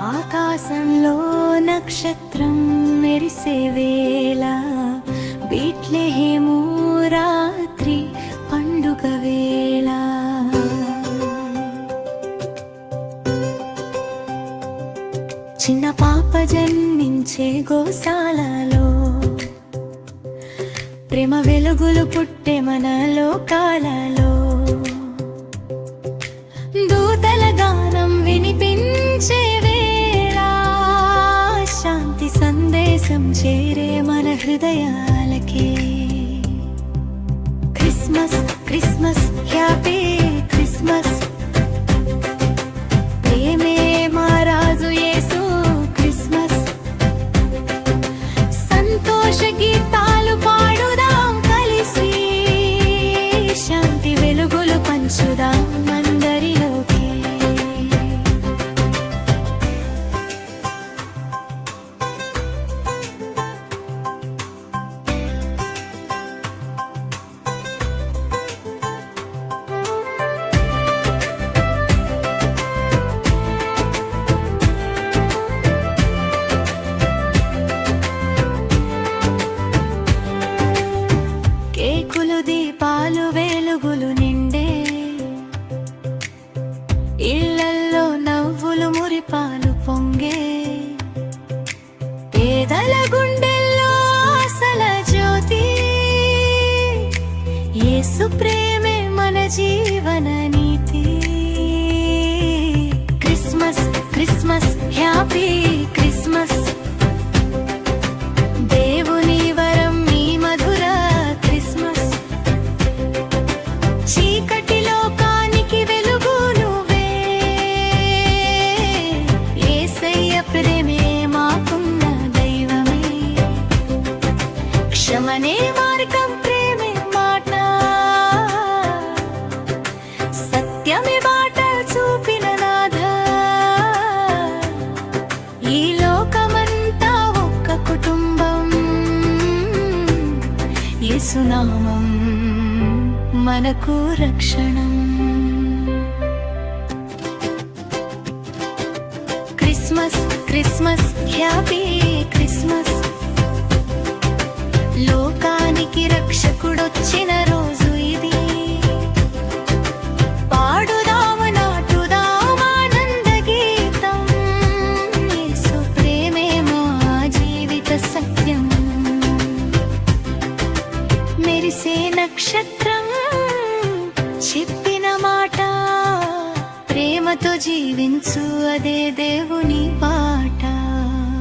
ఆకాశంలో నక్షత్రం మెరిసే వేళ బెత్లెహేము రాత్రి పండుగ వేళ చిన్న పాప జన్మించే గోశాలలో ప్రేమ వెలుగులు పుట్టే మన లోకాలలో దూతల గానం వినిపించే వేళ శాంతి సందేశం చేరే మన హృదయాలకే క్రిస్మస్ క్రిస్మస్ హ్యాపీ క్రిస్మస్ ప్రేమే మా రాజు యేసు క్రిస్మస్ సంతోష గీతాలు పాడుదాం కలిసి శాంతి వెలుగులు పంచుదాం అందరిలోకి కేకులు దీపాలు వెలుగులు నిండే ఇళ్ళల్లో నవ్వులు మురిపాలు పొంగే పేదల గుండెల్లో ఆశల జ్యోతి యేసు ప్రేమే మన జీవన నీతి క్రిస్మస్ క్రిస్మస్ హ్యాపీ క్రిస్మస్ దేవుని వరం మీ మధుర క్రిస్మస్ చీకటి లోకానికి వెలుగు నువ్వే యేసయ్య ప్రేమే మాకున్న దైవమే క్షమనే మార్గం ప్రేమే మాట సత్యమే బాట చూపిన నాథ ఈ లోకమంతా ఒక్క కుటుంబం యేసునామం మనకు రక్షణం క్రిస్మస్ క్రిస్మస్ హ్యాపీ క్రిస్మస్ లోకానికి రక్షకుడొచ్చిన రోజు ఇది పాడుదాము నాటుదాము ఆనంద గీతం యేసు ప్రేమే మా జీవిత సత్యం మెరిసే నక్షత్రం చెప్పిన మాట ప్రేమతో జీవించు అదే దేవుని పాట